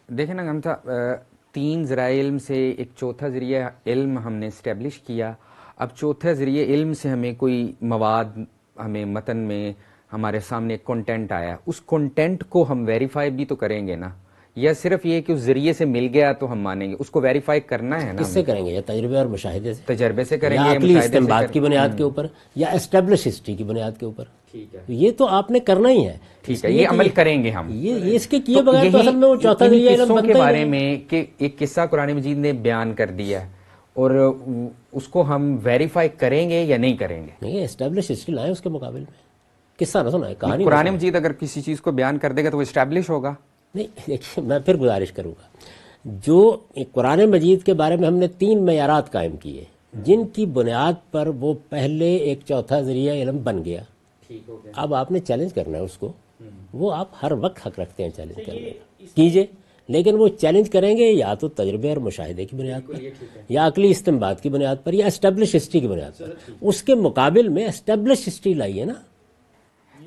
دیکھیں نا ہم تین ذرائع علم سے ایک چوتھا ذریعہ علم ہم نے اسٹیبلش کیا. اب چوتھے ذریعہ علم سے ہمیں کوئی مواد ہمیں متن میں ہمارے سامنے کنٹینٹ آیا, اس کنٹینٹ کو ہم ویریفائی بھی تو کریں گے نا, یا صرف یہ کہ اس ذریعے سے مل گیا تو ہم مانیں گے؟ اس کو ویریفائی کرنا ہے نا. کس سے کریں گے؟ یا تجربے اور مشاہدے سے؟ تجربے سے کریں یا گے, عقلی استنباط کی بنیاد کے اوپر, یا اسٹیبلش ہسٹری کی بنیاد کے اوپر. یہ تو آپ نے کرنا ہی ہے. ٹھیک ہے, یہ عمل کریں گے ہم. یہ اس کے کیے بغیر تو اصل میں وہ چوتھا ذریعہ علم قصوں بنتا کے ہی بارے نہیں. میں کہ ایک قصہ قرآن مجید نے بیان کر دیا ہے اور اس کو ہم ویریفائی کریں گے یا نہیں کریں گے؟ نہیں, اسٹیبلش ہسٹری لائیں اس کے مقابل میں. قصہ نہ سنائیں, کہانی. قرآن مجید اگر کسی چیز کو بیان کر دے گا تو وہ اسٹیبلش ہوگا. نہیں دیکھیے, میں پھر گزارش کروں گا, جو قرآن مجید کے بارے میں ہم نے 3 معیارات قائم کیے جن کی بنیاد پر وہ پہلے ایک چوتھا ذریعہ علم بن گیا. اب آپ نے چیلنج کرنا ہے اس کو, وہ آپ ہر وقت حق رکھتے ہیں چیلنج کرنے کا, کیجئے. لیکن وہ چیلنج کریں گے یا تو تجربے اور مشاہدے کی بنیاد پر, یا عقلی استنباط کی بنیاد پر, یا اسٹیبلش ہسٹری کی بنیاد پر. اس کے مقابل میں اسٹیبلش ہسٹری لائیے نا.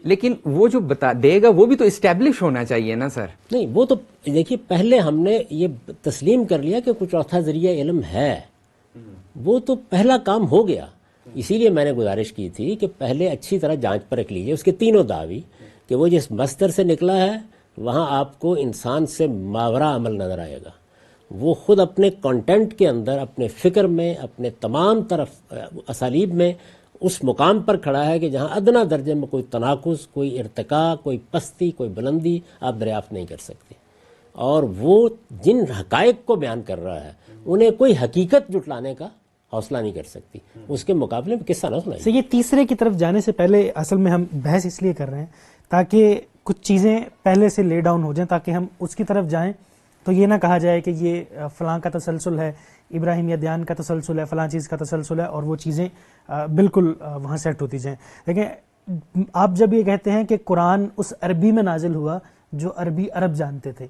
لیکن وہ جو بتا دے گا وہ بھی تو اسٹیبلش ہونا چاہیے نا سر. نہیں, وہ تو دیکھیے پہلے ہم نے یہ تسلیم کر لیا کہ کچھ چوتھا ذریعہ علم ہے, وہ تو پہلا کام ہو گیا. اسی لیے میں نے گزارش کی تھی کہ پہلے اچھی طرح جانچ پرکھ لیجیے اس کے تینوں دعوی, کہ وہ جس مصدر سے نکلا ہے وہاں آپ کو انسان سے ماورا عمل نظر آئے گا. وہ خود اپنے کنٹینٹ کے اندر, اپنے فکر میں, اپنے تمام طرف اسالیب میں اس مقام پر کھڑا ہے کہ جہاں ادنا درجے میں کوئی تناقض, کوئی ارتقاء, کوئی پستی, کوئی بلندی آپ دریافت نہیں کر سکتے. اور وہ جن حقائق کو بیان کر رہا ہے انہیں کوئی حقیقت جٹلانے کا حوصلہ نہیں کر سکتی. اس کے مقابلے میں قصہ نہ سنائیے. یہ تیسرے کی طرف جانے سے پہلے اصل میں ہم بحث اس لیے کر رہے ہیں تاکہ کچھ چیزیں پہلے سے لے ڈاؤن ہو جائیں, تاکہ ہم اس کی طرف جائیں تو یہ نہ کہا جائے کہ یہ فلاں کا تسلسل ہے, ابراہیم یا دیان کا تسلسل ہے, فلاں چیز کا تسلسل ہے, اور وہ چیزیں بالکل وہاں سیٹ ہوتی جائیں. لیکن آپ جب یہ کہتے ہیں کہ قرآن اس عربی میں نازل ہوا جو عربی عرب جانتے تھے,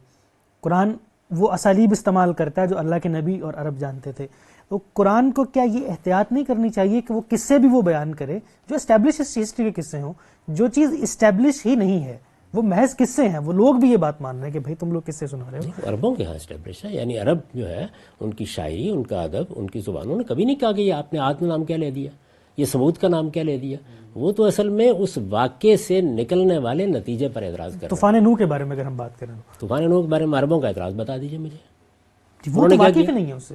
قرآن وہ اسالیب استعمال کرتا ہے جو اللہ کے نبی اور عرب جانتے تھے, تو قرآن کو کیا یہ احتیاط نہیں کرنی چاہیے کہ وہ قصے بھی وہ بیان کرے جو اسٹیبلش ہسٹری کے قصے ہوں؟ جو چیز اسٹیبلش ہی نہیں ہے وہ محض قصے ہیں, وہ لوگ بھی یہ بات مان رہے ہیں کہ بھائی تم لوگ قصے سنا رہے ہو. عربوں کے ہاں اسٹیبلش ہے, یعنی عرب جو ہے ان کی شاعری, ان کا ادب, ان کی زبانوں نے کبھی نہیں کہا کہ یہ آپ نے عاد کا نام کیا لے دیا, یہ سمود کا نام کیا لے دیا. وہ تو اصل میں اس واقعے سے نکلنے والے نتیجے پر اعتراض کر رہے ہیں. طوفان نوح کے بارے میں اگر ہم بات کریں, طوفان نوح کے بارے میں عربوں کا اعتراض بتا دیجیے مجھے. وہ تو واقعی نہیں ہے اس سے.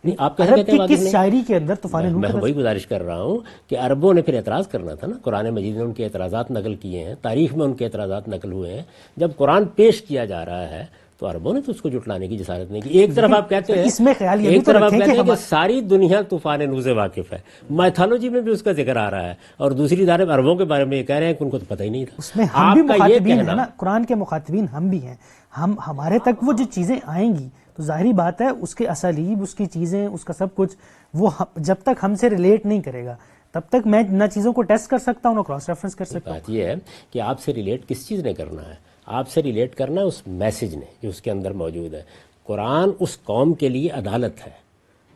آپ کہتے ہیں کس شاعری کے اندر طوفان نوح؟ میں وہی گزارش کر رہا ہوں کہ عربوں نے پھر اعتراض کرنا تھا نا. قرآن مجید نے ان کے اعتراضات نقل کیے ہیں, تاریخ میں ان کے اعتراضات نقل ہوئے ہیں. جب قرآن پیش کیا جا رہا ہے تو عربوں نے تو اس کو جھٹلانے کی جسارت نہیں کی. ایک طرف آپ کہتے ہیں, اس میں خیال یہ بھی ایک تو طرف آپ رکھیں کہتے ہیں کہ کہ ساری دنیا طوفان نوح سے واقف ہے, مائتھالوجی میں بھی اس کا ذکر آ رہا ہے, اور دوسری جانب عربوں کے بارے میں یہ کہہ رہے ہیں کہ ان کو تو پتہ ہی نہیں تھا. اس میں ہم بھی مخاطبین ہیں نا, قرآن کے مخاطبین ہم بھی ہیں. ہمارے تک وہ جو چیزیں آئیں گی تو ظاہری بات ہے اس کے اسالیب, اس کی چیزیں, اس کا سب کچھ, وہ جب تک ہم سے ریلیٹ نہیں کرے گا تب تک میں نہ چیزوں کو ٹیسٹ کر سکتا ہوں نہ کراس ریفرنس کر سکتا ہوں. بات یہ ہے کہ آپ سے ریلیٹ کس چیز نے کرنا ہے؟ آپ سے ریلیٹ کرنا ہے اس میسج نے جو اس کے اندر موجود ہے. قرآن اس قوم کے لیے عدالت ہے,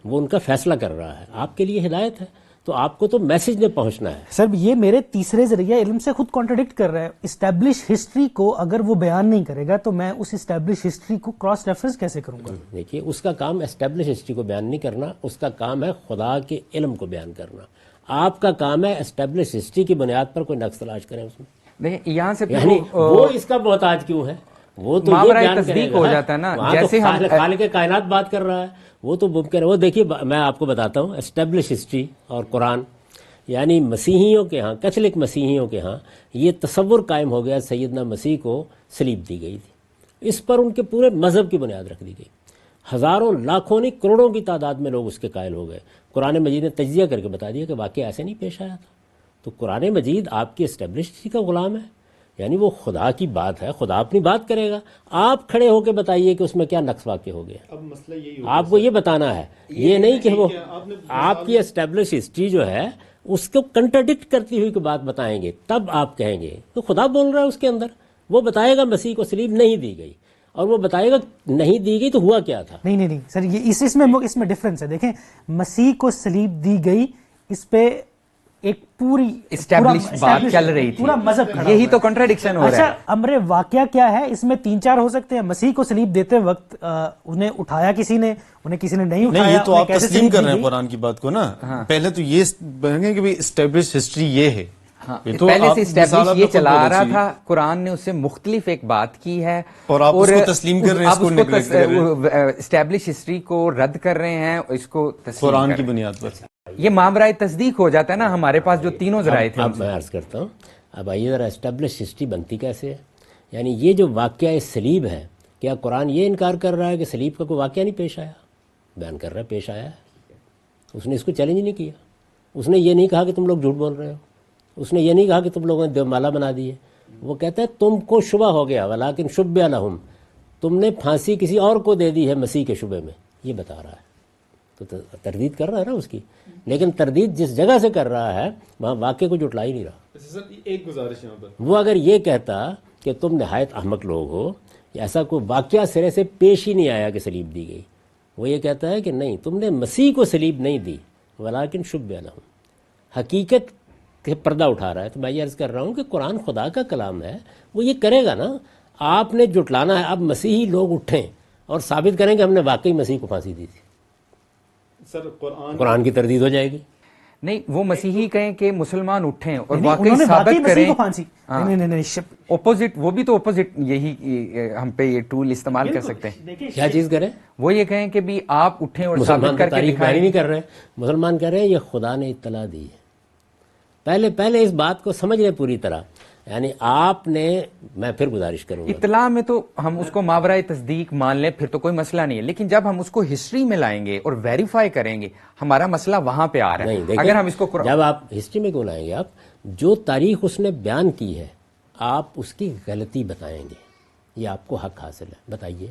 وہ ان کا فیصلہ کر رہا ہے, آپ کے لیے ہدایت ہے, تو آپ کو تو میسج نے پہنچنا ہے. سر یہ میرے تیسرے ذریعہ علم سے خود کانٹرڈکٹ کر رہا ہے. اسٹیبلش ہسٹری کو اگر وہ بیان نہیں کرے گا تو میں اس اسٹیبلش ہسٹری کو کراس ریفرنس کیسے کروں گا؟ دیکھیے اس کا کام اسٹیبلش ہسٹری کو بیان نہیں کرنا, اس کا کام ہے خدا کے علم کو بیان کرنا. آپ کا کام ہے اسٹیبلش ہسٹری کی بنیاد پر کوئی نقص تلاش کریں اس میں. یہاں سے یعنی وہ اس کا محتاج کیوں ہے؟ وہ تو یہ بیان تصدیق ہو جاتا ہے نا, جیسے خالق کائنات بات کر رہا ہے, وہ تو ممکن ہے. وہ دیکھیے میں آپ کو بتاتا ہوں, اسٹیبلش ہسٹری اور قرآن, یعنی مسیحیوں کے ہاں, کیتھولک مسیحیوں کے ہاں یہ تصور قائم ہو گیا سیدنا مسیح کو صلیب دی گئی تھی. اس پر ان کے پورے مذہب کی بنیاد رکھ دی گئی. ہزاروں, لاکھوں نہیں کروڑوں کی تعداد میں لوگ اس کے قائل ہو گئے. قرآن مجید نے تجزیہ کر کے بتا دیا کہ واقعہ ایسے نہیں پیش آیا تھا. تو قرآن مجید آپ کی اسٹیبلش ہسٹری کا غلام ہے, یعنی وہ خدا کی بات ہے, خدا اپنی بات کرے گا. آپ کھڑے ہو کے بتائیے کہ اس میں کیا نقص واقع ہو گیا. اب مسئلہ یہی آپ کو یہ بتانا ہے, یہ نہیں کہ وہ آپ کی اسٹیبلش ہسٹری جو ہے اس کو کنٹرڈکٹ کرتی ہوئی کوئی بات بتائیں گے تب آپ کہیں گے تو خدا بول رہا ہے اس کے اندر. وہ بتائے گا مسیح کو صلیب نہیں دی گئی, اور وہ بتائے گا نہیں دی گئی تو ہوا کیا تھا. نہیں سر, یہ اس میں ڈفرنس ہے. دیکھیں مسیح کو صلیب دی گئی, اس پہ ایک پوری اسٹیبلش بات چل رہی تھی, پورا مذہب کھڑا یہی ہوا تو ہے. کنٹراڈکشن ہو رہا اچھا ہے. امر واقعہ کیا ہے اس میں 3-4 ہو سکتے ہیں. مسیح کو صلیب دیتے وقت انہیں اٹھایا کسی نے, انہیں کسی نے نہیں اٹھایا. نہیں, یہ تو انہیں آپ کیسے تسلیم صلیب کر دی رہے ہیں گئی؟ قرآن کی بات کو نا. پہلے تو یہ کہیں کہ بھائی اسٹیبلش ہسٹری یہ ہے. پہلے سے اسٹیبلش یہ چلا آ رہا تھا, قرآن نے اس سے مختلف ایک بات کی ہے اور آپ اس کو تسلیم کر رہے ہیں, اس کو نیگلیکٹ کر رہے ہیں اسٹیبلش ہسٹری کو رد کر رہے ہیں, اس کو تسلیم قرآن کر کی رہے ہیں. بنیاد پر. یہ مامرائے تصدیق ہو جاتا ہے نا ہمارے پاس جو تینوں ذرائع تھے. اب میں عرض کرتا ہوں, اب آئیے ذرا اسٹیبلش ہسٹری بنتی کیسے ہے. یعنی یہ جو واقعہ سلیب ہے, کیا قرآن یہ انکار کر رہا ہے کہ سلیب کا کوئی واقعہ نہیں پیش آیا؟ بیان کر رہا ہے پیش آیا ہے. اس نے اس کو چیلنج نہیں کیا. اس نے یہ نہیں کہا کہ تم لوگ جھوٹ بول رہے ہو. اس نے یہ نہیں کہا کہ تم لوگوں نے دیومالا بنا دی ہے. وہ کہتا ہے تم کو شبہ ہو گیا, ولیکن شبہ لہم, تم نے پھانسی کسی اور کو دے دی ہے مسیح کے شبے میں. یہ بتا رہا ہے. تو تردید کر رہا ہے نا اس کی, لیکن تردید جس جگہ سے کر رہا ہے وہاں واقعے کو جھٹلا ہی نہیں رہا. سر ایک گزارش یہاں پر, وہ اگر یہ کہتا کہ تم نہایت احمق لوگ ہو, ایسا کوئی واقعہ سرے سے پیش ہی نہیں آیا کہ سلیب دی گئی, وہ یہ کہتا ہے کہ نہیں تم نے مسیح کو سلیب نہیں دی, ولیکن شبہ لہم, حقیقت کے پردہ اٹھا رہا ہے. تو میں یہ عرض کر رہا ہوں کہ قرآن خدا کا کلام ہے, وہ یہ کرے گا نا. آپ نے جھٹلانا ہے. اب مسیحی لوگ اٹھیں اور ثابت کریں کہ ہم نے واقعی مسیح کو پھانسی دی تھی, سر قرآن کی تردید ہو جائے گی. نہیں, وہ مسیحی کہیں کہ مسلمان اٹھیں اور نہیں، واقعی انہوں نے ثابت مسیح کریں. کو پھانسی. نہیں اپوزٹ, وہ بھی تو اپوزٹ یہی ہم پہ یہ ٹول استعمال کر سکتے ہیں. کیا چیز کریں؟ وہ یہ کہیں کہ بھی آپ اٹھیں اور مسلمان ثابت کر کے تاریخ بیان دکھائیں. نہیں کر رہے. مسلمان کہہ رہے ہیں یہ خدا نے اطلاع دی ہے. پہلے اس بات کو سمجھ لیں پوری طرح. یعنی آپ نے, میں پھر گزارش کروں گا, اطلاع میں تو ہم اس کو ماورائے تصدیق مان لیں پھر تو کوئی مسئلہ نہیں ہے, لیکن جب ہم اس کو ہسٹری میں لائیں گے اور ویریفائی کریں گے, ہمارا مسئلہ وہاں پہ آ رہا نہیں ہے. دیکھیں, اگر ہم اس کو جب آپ ہسٹری میں کیوں لائیں گے, آپ جو تاریخ اس نے بیان کی ہے آپ اس کی غلطی بتائیں گے, یہ آپ کو حق حاصل ہے. بتائیے,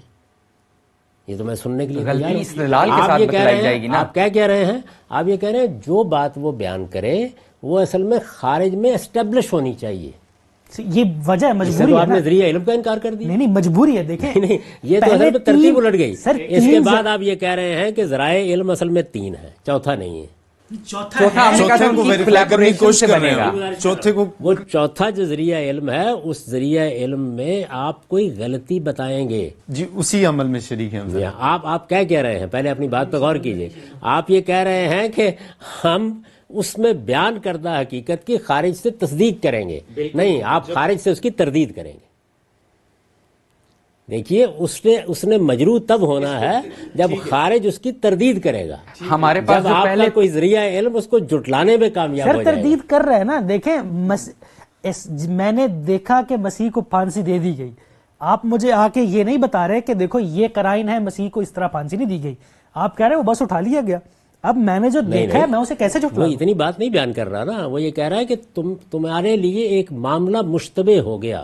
یہ تو میں سننے کے لیے غلطی تیار ہوں. استدلال کے آپ ساتھ یہ کہہ بتلائی رہے جائے ہیں, گی نا. آپ کیا کہہ رہے ہیں, آپ یہ کہہ رہے ہیں جو بات وہ بیان کرے وہ اصل میں خارج میں اسٹیبلش ہونی چاہیے. یہ وجہ ہے, اس سے مجبوری تو ہے آپ نا. نے ذریعہ علم کا انکار کر دیا. نہیں مجبوری ہے. دیکھیں نہیں, یہ تو پہلے اصل میں ترتیب الٹ گئی. سر اس کے بعد آپ یہ کہہ رہے ہیں کہ ذرائع علم اصل میں 3 ہے, چوتھا نہیں ہے. چوتھا ہم نے کہا تھا چوتھے کو ان کی ویریفائی کرنے کی collaboration کوشش سے کر بنے رہے گا. ہیں. چوتھے کو وہ چوتھا جو ذریعہ علم ہے, اس ذریعہ علم میں آپ کوئی غلطی بتائیں گے. جی اسی عمل میں شریک ہیں ہم. آپ کیا کہہ رہے ہیں, پہلے اپنی بات پہ غور کیجئے. آپ یہ کہہ رہے ہیں کہ ہم اس میں بیان کردہ حقیقت کی خارج سے تصدیق کریں گے. نہیں, آپ خارج سے اس کی تردید کریں گے. دیکھیے, اس نے مجروح تب ہونا ہے جب خارج اس کی تردید کرے گا. ہمارے پاس جب جو آپ پہلے کا کوئی ذریعہ علم اس کو جھٹلانے میں کامیاب ہو سر جائے گا. تردید کر رہے ہیں نا. دیکھیں میں نے دیکھا کہ مسیح کو پھانسی دے دی گئی. آپ مجھے آ کے یہ نہیں بتا رہے کہ دیکھو یہ قرائن ہے, مسیح کو اس طرح پھانسی نہیں دی گئی. آپ کہہ رہے وہ بس اٹھا لیا گیا. اب میں نے جو دیکھا ہے میں اسے کیسے وہ جھٹلاؤں؟ اتنی بات نہیں بیان کر رہا نا. وہ یہ کہہ رہا ہے کہ تمہارے لیے ایک معاملہ مشتبہ ہو گیا.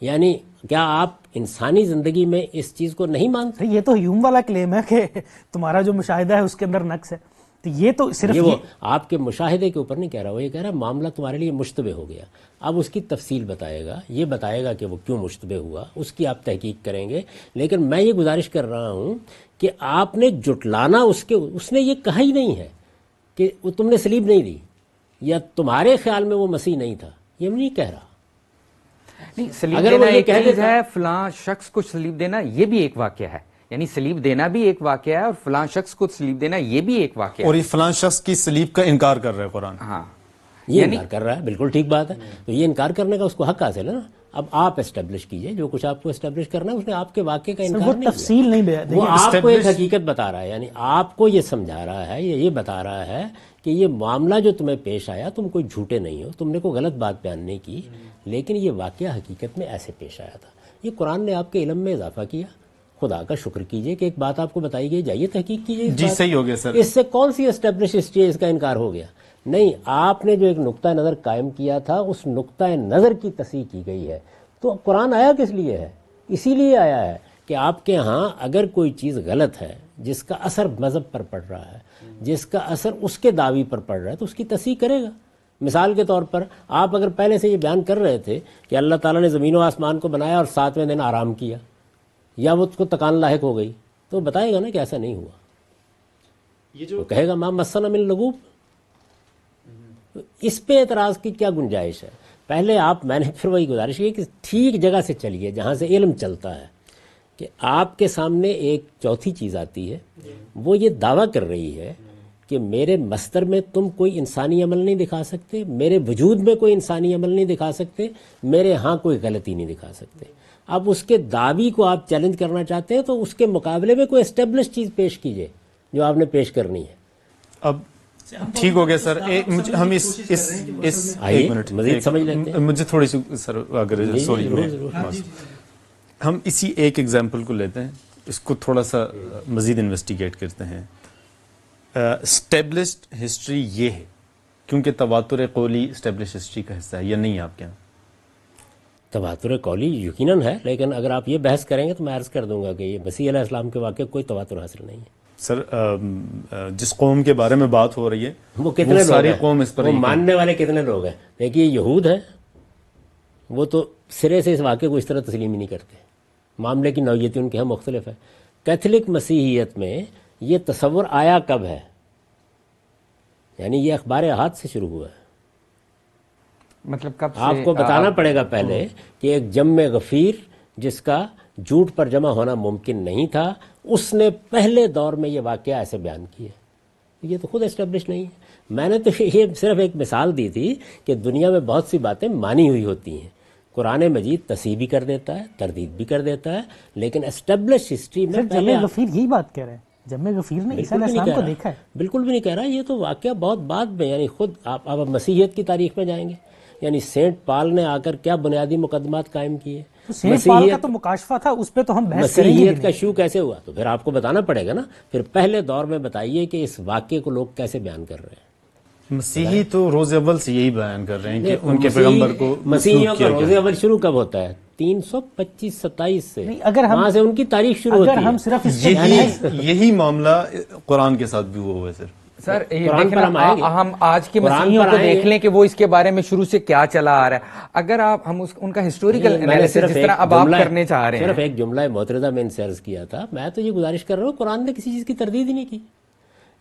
یعنی کیا آپ انسانی زندگی میں اس چیز کو نہیں مانتے؟ یہ تو ہیوم والا کلیم ہے کہ تمہارا جو مشاہدہ ہے اس کے اندر نقص ہے. تو یہ تو صرف یہ وہ آپ کے مشاہدے کے اوپر نہیں کہہ رہا. وہ یہ کہہ رہا ہے معاملہ تمہارے لیے مشتبہ ہو گیا. اب اس کی تفصیل بتائے گا, یہ بتائے گا کہ وہ کیوں مشتبہ ہوا, اس کی آپ تحقیق کریں گے. لیکن میں یہ گزارش کر رہا ہوں کہ آپ نے جھٹلانا, اس نے یہ کہا ہی نہیں ہے کہ تم نے سلیب نہیں دی یا تمہارے خیال میں وہ مسیح نہیں تھا. یہ نہیں کہہ رہا. نہیں, سلیب اگر وہ دینا یہ ایک کہہ چیز دیتا- ہے, فلاں شخص کو سلیب دینا یہ بھی ایک واقعہ ہے. یعنی سلیب دینا بھی ایک واقعہ ہے اور فلاں شخص کو سلیب دینا یہ بھی ایک واقعہ اور ہے. یہ فلاں شخص کی سلیب کا انکار کر رہا ہے قرآن. ہاں, یہ انکار کر رہا ہے, بالکل ٹھیک بات ہے. تو یہ انکار کرنے کا اس کو حق حاصل ہے نا. اب آپ اسٹیبلش کیجئے جو کچھ آپ کو اسٹیبلش کرنا ہے. اس نے آپ کے واقعے کا انکار وہ نہیں کیا. تفصیل نہیں بیان. وہ آپ کو ایک حقیقت بتا رہا ہے. یعنی آپ کو یہ سمجھا رہا ہے, یہ بتا رہا ہے کہ یہ معاملہ جو تمہیں پیش آیا, تم کوئی جھوٹے نہیں ہو, تم نے کوئی غلط بات بیان نہیں کی, لیکن یہ واقعہ حقیقت میں ایسے پیش آیا تھا. یہ قرآن نے آپ کے علم میں اضافہ کیا. خدا کا شکر کیجئے کہ ایک بات آپ کو بتائی گئی, جائیے تحقیق کیجئے. جی صحیح ہو گیا سر. اس سے کون سی اسٹیبلش ہسٹری ہے, اس کا انکار ہو گیا. نہیں, آپ نے جو ایک نقطہ نظر قائم کیا تھا, اس نقطہ نظر کی تصحیح کی گئی ہے. تو قرآن آیا کس لیے ہے؟ اسی لیے آیا ہے کہ آپ کے ہاں اگر کوئی چیز غلط ہے, جس کا اثر مذہب پر پڑ رہا ہے, جس کا اثر اس کے دعوی پر پڑ رہا ہے, تو اس کی تصحیح کرے گا. مثال کے طور پر آپ اگر پہلے سے یہ بیان کر رہے تھے کہ اللہ تعالیٰ نے زمین و آسمان کو بنایا اور 7ویں دن آرام کیا, یا وہ اس کو تکان لاحق ہو گئی, تو بتائے گا نا کہ ایسا نہیں ہوا. وہ کہے گا ما مسنا من لغوب. تو اس پہ اعتراض کی کیا گنجائش ہے؟ پہلے میں نے پھر وہی گزارش کی کہ ٹھیک جگہ سے چلیے جہاں سے علم چلتا ہے، کہ آپ کے سامنے ایک چوتھی چیز آتی ہے، وہ یہ دعویٰ کر رہی ہے کہ میرے مصدر میں تم کوئی انسانی عمل نہیں دکھا سکتے، میرے وجود میں کوئی انسانی عمل نہیں دکھا سکتے، میرے ہاں کوئی غلطی نہیں دکھا سکتے. اب اس کے دعوی کو آپ چیلنج کرنا چاہتے ہیں تو اس کے مقابلے میں کوئی اسٹیبلش چیز پیش کیجئے جو آپ نے پیش کرنی ہے. اب ٹھیک ہو گیا سر، ہم اس ایک منٹ مزید سمجھ لیتے ہیں. مجھے تھوڑی سی سر اگر سوری ہم اسی ایک ایگزامپل کو لیتے ہیں، اس کو تھوڑا سا مزید انویسٹیگیٹ کرتے ہیں. اسٹیبلشڈ ہسٹری یہ ہے کیونکہ تواتر قولی اسٹیبلش ہسٹری کا حصہ ہے یا نہیں آپ کے یہاں؟ تواتر قولی یقیناً ہے، لیکن اگر آپ یہ بحث کریں گے تو میں عرض کر دوں گا کہ یہ مسیح علیہ السلام کے واقعے کوئی تواتر حاصل نہیں ہے. سر جس قوم کے بارے میں بات ہو رہی ہے وہ کتنے ساری لوگ قوم اس پر ہیں، وہ ماننے والے کتنے لوگ ہیں؟ دیکھیے یہود ہیں، وہ تو سرے سے اس واقعے کو اس طرح تسلیم ہی نہیں کرتے. معاملے کی نوعیتیں ان کے ہاں مختلف ہے. کیتھولک مسیحیت میں یہ تصور آیا کب ہے؟ یعنی یہ اخبار احاد سے شروع ہوا ہے. مطلب کب سے آپ کو بتانا پڑے گا پہلے کہ ایک جم غفیر جس کا جھوٹ پر جمع ہونا ممکن نہیں تھا، اس نے پہلے دور میں یہ واقعہ ایسے بیان کیا. یہ تو خود اسٹیبلش نہیں ہے. میں نے تو یہ صرف ایک مثال دی تھی کہ دنیا میں بہت سی باتیں مانی ہوئی ہوتی ہیں. قرآن مجید تصحیح بھی کر دیتا ہے، تردید بھی کر دیتا ہے، لیکن اسٹیبلش ہسٹری میں جمع غفیر یہی بات کہہ رہے ہیں. جمع غفیر نے عیسیٰ علیہ السلام کو دیکھا ہے. بالکل بھی نہیں کہہ رہا. یہ تو واقعہ بہت بعد میں، یعنی خود آپ مسیحیت کی تاریخ میں جائیں گے، یعنی سینٹ پال نے آ کر کیا بنیادی مقدمات قائم کیے. سینٹ پال کا تو مکاشفہ تھا، اس پہ تو ہم بحث کریں گے. مسیحیت کا شروع کیسے ہوا؟ تو پھر آپ کو بتانا پڑے گا نا. پھر پہلے دور میں بتائیے کہ اس واقعے کو لوگ کیسے بیان کر رہے ہیں. مسیحی تو روز اول سے یہی بیان کر رہے ہیں کہ ان کے پیغمبر کو مسیحیوں کا روز اول شروع کب ہوتا ہے؟ 325-27 سے. وہاں سے ان کی تاریخ شروع ہوتی ہے. ہم صرف یہی معاملہ قرآن کے ساتھ بھی ہوا ہے سر. سر ہم آج کے مسیحیوں کو دیکھ لیں کہ وہ اس کے بارے میں شروع سے کیا چلا آ رہا ہے. اگر آپ ہم ان کا ہسٹوریکل انالیسس جس طرح اب آپ کرنے چاہ رہے ہیں. صرف ایک جملہ معترضہ میں ان سے عرض کیا تھا. میں تو یہ گزارش کر رہا ہوں، قرآن نے کسی چیز کی تردید ہی نہیں کی.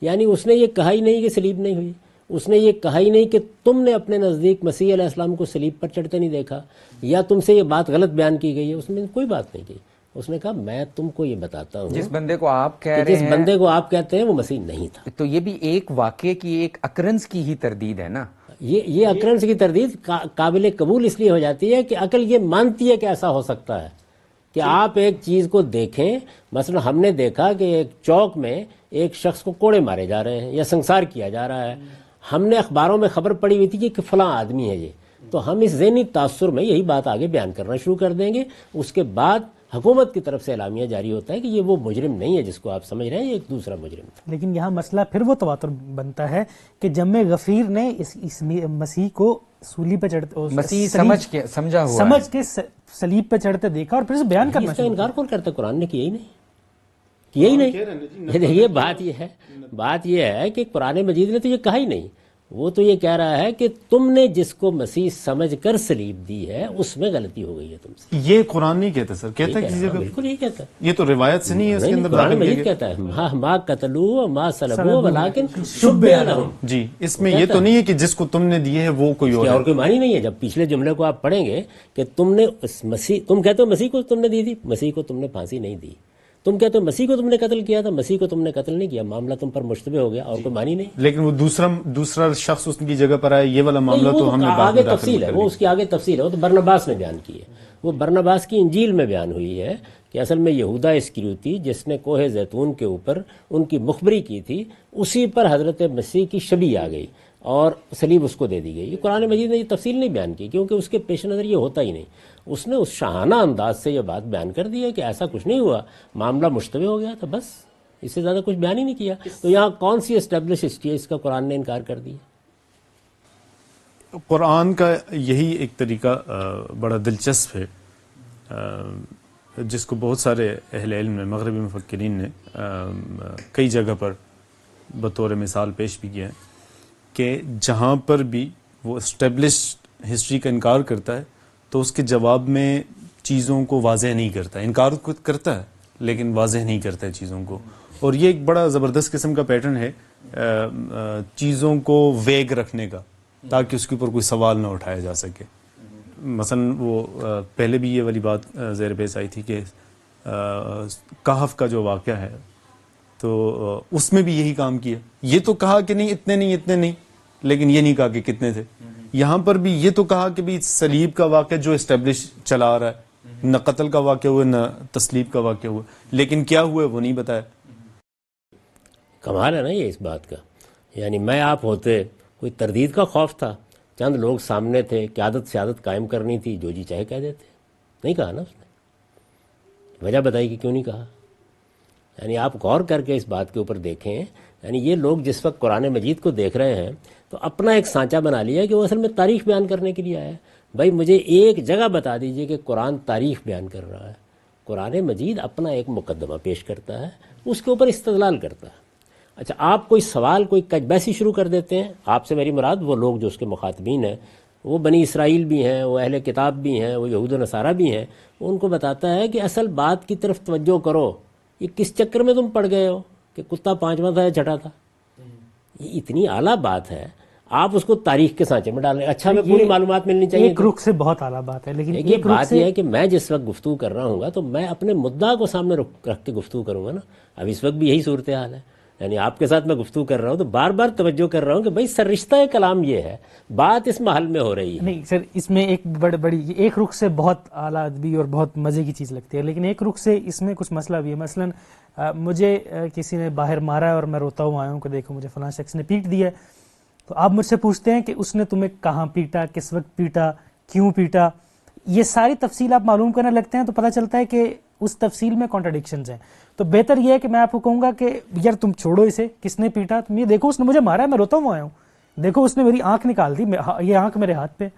یعنی اس نے یہ کہا ہی نہیں کہ صلیب نہیں ہوئی، اس نے یہ کہا ہی نہیں کہ تم نے اپنے نزدیک مسیح علیہ السلام کو صلیب پر چڑھتے نہیں دیکھا، یا تم سے یہ بات غلط بیان کی گئی ہے. اس میں کوئی بات نہیں کی. اس نے کہا میں تم کو یہ بتاتا ہوں جس بندے کو آپ کہہ رہے ہیں، جس بندے کو آپ کہتے ہیں وہ مسیح نہیں تھا. تو یہ بھی ایک واقعے کی، ایک اکرنس کی ہی تردید ہے نا. یہ اکرنس کی تردید قابل قبول اس لیے ہو جاتی ہے کہ عقل یہ مانتی ہے کہ ایسا ہو سکتا ہے کہ آپ ایک چیز کو دیکھیں. مثلا ہم نے دیکھا کہ ایک چوک میں ایک شخص کو کوڑے مارے جا رہے ہیں یا سنسار کیا جا رہا ہے. ہم نے اخباروں میں خبر پڑی ہوئی تھی کہ فلاں آدمی ہے یہ، تو ہم اس ذہنی تاثر میں یہی بات آگے بیان کرنا شروع کر دیں گے. اس کے بعد حکومت کی طرف سے اعلامیہ جاری ہوتا ہے کہ یہ وہ مجرم نہیں ہے جس کو آپ سمجھ رہے ہیں، یہ ایک دوسرا مجرم تھا. لیکن یہاں مسئلہ پھر وہ تواتر بنتا ہے کہ جمع غفیر نے اس مسیح کو سولی پہ چڑھتے، مسیح سمجھ کے صلیب پہ چڑھتے دیکھا اور پھر سے بیان کرنا. اس کا انکار کون کرتا؟ قرآن نے کیا ہی نہیں، کیا ہی نہیں. یہ بات یہ ہے کہ قرآن مجید نے تو یہ کہا ہی نہیں. وہ تو یہ کہہ رہا ہے کہ تم نے جس کو مسیح سمجھ کر صلیب دی ہے اس میں غلطی ہو گئی ہے تم سے. یہ قرآن نہیں کہتا سر، کہتا ہے کسی جگہ. بالکل یہی کہتا ہے. یہ تو روایت سے نہیں ہے، اس کے اندر قرآن مجید کہتا ہے ما قتلوا ما صلبوا ولکن شبہ لہم. جی اس میں یہ تو نہیں ہے کہ جس کو تم نے دیے ہے وہ کوئی اور کوئی معنی نہیں ہے. جب پچھلے جملے کو آپ پڑھیں گے کہ تم نے مسیح، تم کہتے ہو مسیح کو تم نے دی تھی، مسیح کو تم نے پھانسی نہیں دی. تم کہتے ہو مسیح کو تم نے قتل کیا تھا، مسیح کو تم نے قتل نہیں کیا. معاملہ تم پر مشتبہ ہو گیا اور کوئی معنی نہیں. لیکن وہ دوسرا شخص اس کی جگہ پر آیا، یہ والا معاملہ تو ہم نے آگے تفصیل ہے، وہ اس کی آگے تفصیل ہے. وہ تو برنباس نے بیان کی ہے. وہ برنباس کی انجیل میں بیان ہوئی ہے کہ اصل میں یہودا اسکریوتی جس نے کوہ زیتون کے اوپر ان کی مخبری کی تھی، اسی پر حضرت مسیح کی شبیہ آ گئی اور صلیب اس کو دے دی گئی. یہ قرآن مجید نے یہ تفصیل نہیں بیان کی کیونکہ اس کے پیش نظر یہ ہوتا ہی نہیں. اس نے اس شاہانہ انداز سے یہ بات بیان کر دی ہے کہ ایسا کچھ نہیں ہوا، معاملہ مشتبہ ہو گیا تھا، بس اس سے زیادہ کچھ بیان ہی نہیں کیا. تو یہاں کون سی اسٹیبلش ہسٹری ہے اس کا قرآن نے انکار کر دیا؟ قرآن کا یہی ایک طریقہ بڑا دلچسپ ہے جس کو بہت سارے اہل علم نے، مغربی مفکرین نے کئی جگہ پر بطور مثال پیش بھی کیا ہے کہ جہاں پر بھی وہ اسٹیبلش ہسٹری کا انکار کرتا ہے تو اس کے جواب میں چیزوں کو واضح نہیں کرتا. انکار کرتا ہے لیکن واضح نہیں کرتا ہے چیزوں کو. اور یہ ایک بڑا زبردست قسم کا پیٹرن ہے چیزوں کو ویگ رکھنے کا. تاکہ اس کے اوپر کوئی سوال نہ اٹھایا جا سکے. مثلا وہ پہلے بھی یہ والی بات زیر بحث آئی تھی کہ کہف کا جو واقعہ ہے تو اس میں بھی یہی کام کیا. یہ تو کہا کہ نہیں اتنے نہیں, لیکن یہ نہیں کہا کہ کتنے تھے. یہاں پر بھی یہ تو کہا کہ بھی صلیب کا واقعہ جو اسٹیبلش چلا آ رہا ہے, نہ قتل کا واقعہ ہوا نہ تسلیب کا واقعہ ہوا, لیکن کیا ہوا ہے وہ نہیں بتایا. کمال ہے نا یہ اس بات کا. یعنی میں آپ ہوتے کوئی تردید کا خوف تھا, چند لوگ سامنے تھے, قیادت سیادت قائم کرنی تھی, جو جی چاہے کہہ دیتے. نہیں کہا نا اس نے, وجہ بتائی کہ کیوں نہیں کہا. یعنی آپ غور کر کے اس بات کے اوپر دیکھیں, یعنی یہ لوگ جس وقت قرآن مجید کو دیکھ رہے ہیں تو اپنا ایک سانچہ بنا لیا کہ وہ اصل میں تاریخ بیان کرنے کے لیے آیا ہے. بھائی مجھے ایک جگہ بتا دیجئے کہ قرآن تاریخ بیان کر رہا ہے. قرآن مجید اپنا ایک مقدمہ پیش کرتا ہے, اس کے اوپر استدلال کرتا ہے. اچھا آپ کوئی سوال کوئی کج بحثی شروع کر دیتے ہیں. آپ سے میری مراد وہ لوگ جو اس کے مخاطبین ہیں, وہ بنی اسرائیل بھی ہیں, وہ اہل کتاب بھی ہیں, وہ یہود و نصارہ بھی ہیں. ان کو بتاتا ہے کہ اصل بات کی طرف توجہ کرو, یہ کس چکر میں تم پڑ گئے ہو کہ کتا 5واں تھا یا چھٹا تھا. یہ اتنی اعلیٰ بات ہے, آپ اس کو تاریخ کے سانچے میں ڈالیں. اچھا میں پوری معلومات ملنی چاہیے. ایک رخ سے بہت اعلیٰ بات ہے, لیکن ایک بات یہ ہے کہ میں جس وقت گفتگو کر رہا ہوں گا تو میں اپنے مدعا کو سامنے رکھ کے گفتگو کروں گا نا. اب اس وقت بھی یہی صورتحال ہے. یعنی آپ کے ساتھ میں گفتگو کر رہا ہوں تو بار بار توجہ کر رہا ہوں کہ بھائی سررشتہ کلام یہ ہے, بات اس محل میں ہو رہی ہے. نہیں سر, اس میں ایک بڑی ایک رخ سے بہت اعلیٰ ادبی اور بہت مزے کی چیز لگتی ہے, لیکن ایک رخ سے اس میں کچھ مسئلہ بھی ہے. مثلاً مجھے کسی نے باہر مارا ہے اور میں روتا ہوں آیا ہوں کہ دیکھو مجھے فلاں شخص نے پیٹ دیا ہے, تو آپ مجھ سے پوچھتے ہیں کہ اس نے تمہیں کہاں پیٹا, کس وقت پیٹا, کیوں پیٹا. یہ ساری تفصیل آپ معلوم کرنے لگتے ہیں تو پتہ چلتا ہے کہ اس تفصیل میں کانٹرڈکشنز ہیں. تو بہتر یہ ہے کہ میں آپ کو کہوں گا کہ یار تم چھوڑو اسے, کس نے پیٹا, تم یہ دیکھو اس نے مجھے مارا ہے, میں روتا ہوں آیا ہوں, دیکھو اس نے میری آنکھ نکال دی, یہ آنکھ میرے ہاتھ پہ.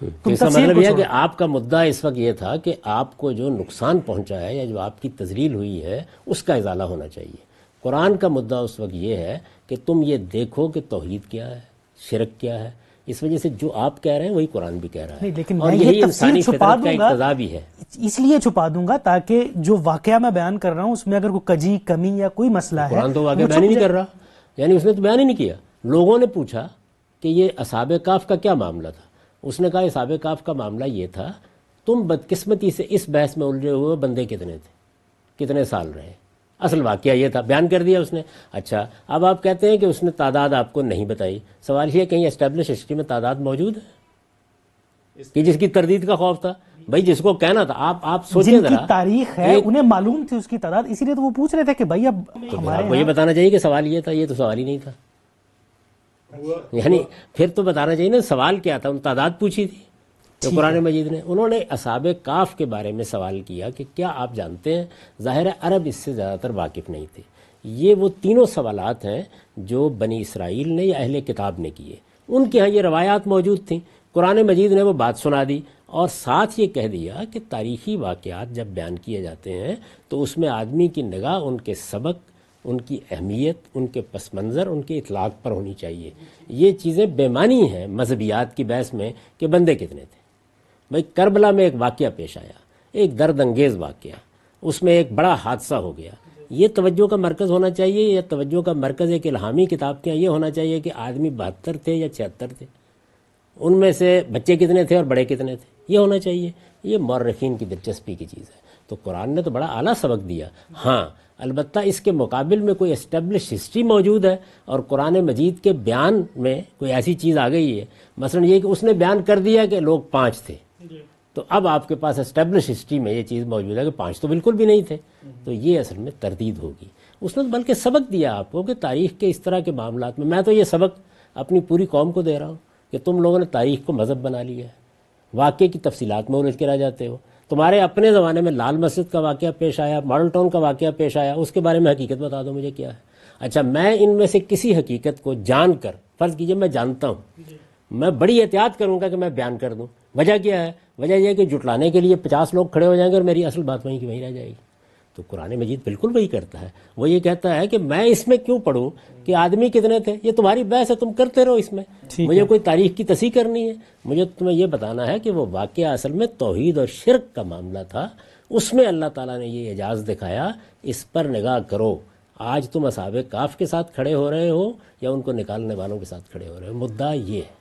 اس کا مطلب یہ ہے کہ آپ کا مدعا اس وقت یہ تھا کہ آپ کو جو نقصان پہنچا ہے یا جو آپ کی تذلیل ہوئی ہے اس کا ازالہ ہونا چاہیے. قرآن کا مدعا اس وقت یہ ہے کہ تم یہ دیکھو کہ توحید کیا ہے, شرک کیا ہے. اس وجہ سے جو آپ کہہ رہے ہیں وہی قرآن بھی کہہ رہا ہے, لیکن اور میں یہی یہ انسانی تفصیل چھپا فطرت کا دوں گا, اقتضا بھی ہے. اس لیے چھپا دوں گا تاکہ جو واقعہ میں بیان کر رہا ہوں اس میں اگر کوئی کجی کمی یا کوئی مسئلہ ہے. قرآن تو واقعہ بیان ہی نہیں کر رہا, یعنی اس نے تو بیان ہی نہیں کیا. لوگوں نے پوچھا کہ یہ اصحاب کہف کا کیا معاملہ تھا, اس نے کہا اصحاب کہف کا معاملہ یہ تھا, تم بدقسمتی سے اس بحث میں الجھے ہوئے بندے کتنے تھے, کتنے سال رہے. اصل واقعہ یہ تھا, بیان کر دیا اس نے. اچھا اب آپ کہتے ہیں کہ اس نے تعداد آپ کو نہیں بتائی. سوال یہ کہیں اسٹیبلش ہسٹری میں تعداد موجود ہے کہ جس کی تردید کا خوف تھا؟ بھائی جس کو کہنا تھا, آپ سوچیں جن کی ذرا, تاریخ ہے انہیں معلوم تھی اس کی تعداد, اسی لیے تو وہ پوچھ رہے تھے کہ بھائی اب آپ کو یہ بتانا چاہیے کہ سوال یہ تھا. یہ تو سوال ہی نہیں تھا. یعنی پھر تو بتانا چاہیے نا سوال کیا تھا. ان تعداد پوچھی تھی جو قرآن مجید نے, انہوں نے اصحاب کہف کے بارے میں سوال کیا کہ کیا آپ جانتے ہیں. ظاہر ہے عرب اس سے زیادہ تر واقف نہیں تھے. یہ وہ تینوں سوالات ہیں جو بنی اسرائیل نے یا اہل کتاب نے کیے. ان کے ہاں یہ روایات موجود تھیں, قرآن مجید نے وہ بات سنا دی, اور ساتھ یہ کہہ دیا کہ تاریخی واقعات جب بیان کیے جاتے ہیں تو اس میں آدمی کی نگاہ ان کے سبق, ان کی اہمیت, ان کے پس منظر, ان کے اطلاق پر ہونی چاہیے. یہ چیزیں بے معنی ہیں مذہبیات کی بحث میں کہ بندے کتنے تھے. بھائی کربلا میں ایک واقعہ پیش آیا, ایک درد انگیز واقعہ, اس میں ایک بڑا حادثہ ہو گیا. یہ توجہ کا مرکز ہونا چاہیے, یا توجہ کا مرکز ایک الہامی کتاب کے یہ ہونا چاہیے کہ آدمی 72 تھے یا 76 تھے, ان میں سے بچے کتنے تھے اور بڑے کتنے تھے, یہ ہونا چاہیے. یہ مورخین کی دلچسپی کی چیز ہے. تو قرآن نے تو بڑا اعلیٰ سبق دیا. ہاں البتہ اس کے مقابل میں کوئی اسٹیبلش ہسٹری موجود ہے اور قرآن مجید کے بیان میں کوئی ایسی چیز آ گئی ہے, مثلا یہ کہ اس نے بیان کر دیا کہ لوگ 5 تھے, تو اب آپ کے پاس اسٹیبلش ہسٹری میں یہ چیز موجود ہے کہ 5 تو بالکل بھی نہیں تھے, تو یہ اصل میں تردید ہوگی. اس نے بلکہ سبق دیا آپ کو کہ تاریخ کے اس طرح کے معاملات میں تو یہ سبق اپنی پوری قوم کو دے رہا ہوں کہ تم لوگوں نے تاریخ کو مذہب بنا لیا ہے, واقعے کی تفصیلات میں الجھ کے رہ جاتے ہو. تمہارے اپنے زمانے میں لال مسجد کا واقعہ پیش آیا, ماڈل ٹاؤن کا واقعہ پیش آیا, اس کے بارے میں حقیقت بتا دو مجھے کیا ہے. اچھا میں ان میں سے کسی حقیقت کو جان کر, فرض کیجئے میں جانتا ہوں, میں بڑی احتیاط کروں گا کہ میں بیان کر دوں. وجہ کیا ہے؟ وجہ یہ کہ جٹلانے کے لیے 50 لوگ کھڑے ہو جائیں گے اور میری اصل بات وہیں کی وہیں رہ جائے گی. تو قرآن مجید بالکل وہی کرتا ہے. وہ یہ کہتا ہے کہ میں اس میں کیوں پڑھوں کہ آدمی کتنے تھے, یہ تمہاری بحث ہے, تم کرتے رہو اس میں, مجھے کوئی تاریخ کی تصحیح کرنی ہے. مجھے تمہیں یہ بتانا ہے کہ وہ واقعہ اصل میں توحید اور شرک کا معاملہ تھا, اس میں اللہ تعالیٰ نے یہ اعجاز دکھایا, اس پر نگاہ کرو. آج تم اصحاب کہف کے ساتھ کھڑے ہو رہے ہو یا ان کو نکالنے والوں کے ساتھ کھڑے ہو رہے ہو, مدعا یہ ہے.